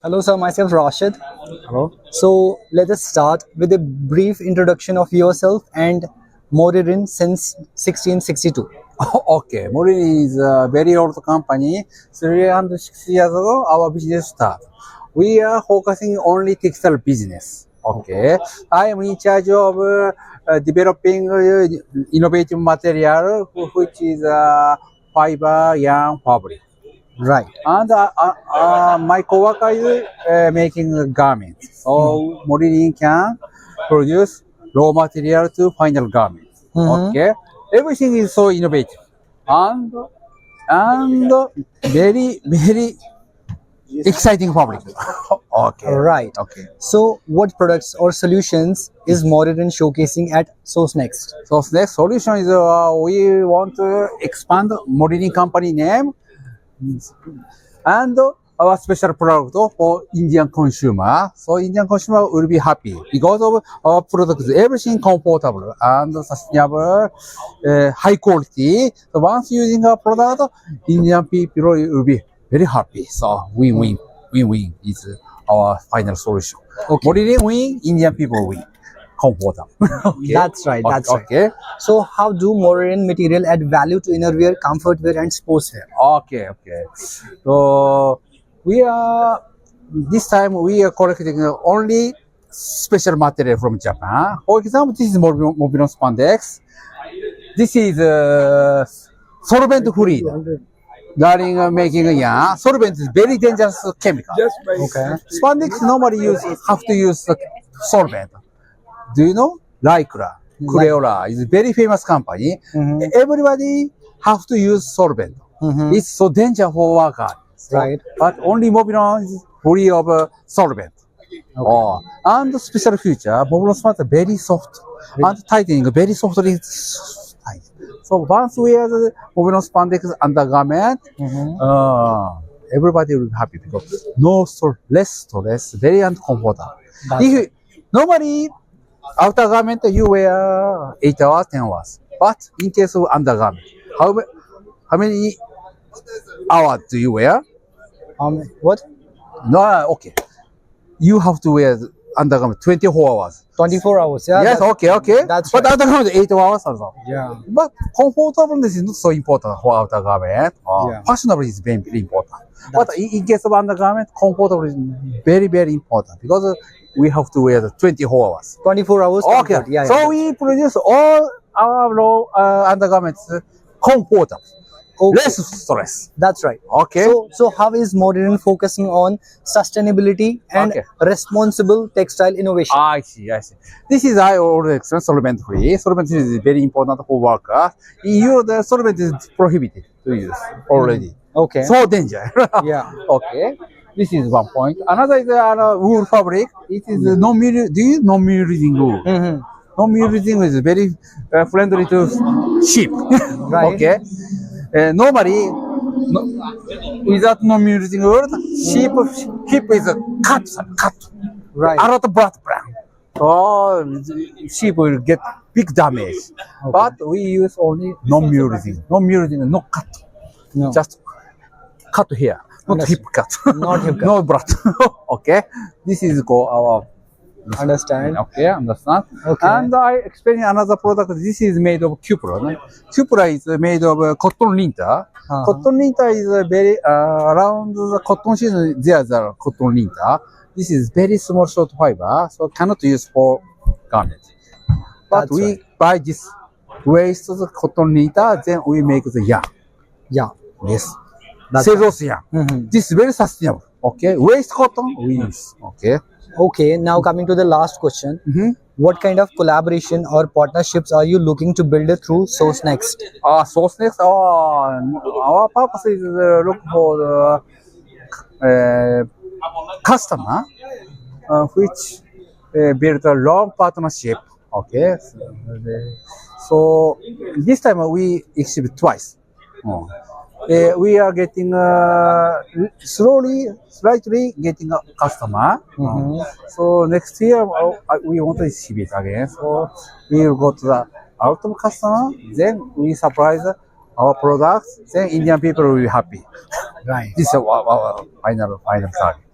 Hello, sir. Myself Rashid. Hello. So let us start with a brief introduction of yourself and Moririn since 1662. Okay, Moririn is a very old company. 360 years ago, our business started. We are focusing only textile business. Okay, I am in charge of developing innovative material, which is fiber, yarn, fabric. Right. And my coworker is making garments. So Moririn can produce raw material to final garments. Okay, everything is so innovative and and very exciting public. Okay. Right. Okay. So what products or solutions is Moririn showcasing at Source Next? So next solution is we want to expand Moririn company name and our special product for Indian consumer. So Indian consumer will be happy because of our products. Everything comfortable and sustainable, high quality. So once using our product, Indian people will be very happy. So win-win is our final solution. Okay. Moririn win, Indian people win. Comfortable. Okay. That's right. That's right. Okay. So how do Moririn material add value to innerwear, comfort wear, and sportswear? Okay. So this time we are collecting only special material from Japan. For example, this is Moririn spandex. This is solvent free. During making a yarn, solvent is very dangerous chemical. Okay. Spandex normally have to use solvent. Do you know? Lycra, Crayola is a very famous company. Everybody have to use solvent. It's so dangerous for workers. Right. But only Moririn is free of solvent. Oh, and special feature, Moririn spandex is very soft and tightening, very softly tight. So once we wear the Moririn spandex undergarment, everybody will be happy because less stress, very uncomfortable. If normally outer garment you wear 8 hours, 10 hours. But in case of undergarment, how many hours do you wear? What? No, okay. You have to wear undergarment 24 hours. 24 hours. Yeah. Yes, okay. That's But right. undergarment 8 hours also. Yeah. But comfortableness is not so important for outer garment. Yeah. Fashionable is very important. But in case of undergarment, comfortable is very important because we have to wear the 24 hours. 24 hours. Okay. Comfort. Yeah. So we produce all our undergarments comfortable. Okay. Less stress. That's right. Okay. So how is Moririn focusing on sustainability and Okay. responsible textile innovation? I see. This is I already explained solvent free. Solvent is very important for workers. In Europe, the solvent is prohibited to use already. Okay. So danger. Yeah. Okay. This is one point. Another is wool fabric. It is non-mulching. Do you non-mulching wool? Non-mulching is very friendly to sheep. Right. Okay. Normally, without non-mulching wool, sheep hip is cut. Right. A lot of blood. So sheep will get big damage. But we use only non-mulching. Non-mulching, no cut. No. Just cut here. Not hip cut. Not hip cut. No blood. Okay. This is called our. Understand. Okay, understand. Okay. And I explain another product. This is made of cupra. No? Cupra is made of cotton linter. Cotton linter is very around the cotton season. There's a cotton linter. This is very small short fiber, so cannot use for garment. But That's we right. buy this waste of the cotton linter, then we make the yarn. Yeah. Yes. That's Cellulose yarn. This is very sustainable. Okay. Waste cotton we use. Okay. Okay. Now coming to the last question. What kind of collaboration or partnerships are you looking to build through Source Next? Source Next. Our purpose is look for the customer which build a long partnership. Okay. So this time we exhibit twice. We are getting slightly getting a customer. So next year we want to exhibit again. So we will go to the out of customer. Then we surprise our products. Then Indian people will be happy. Right. This is our final target.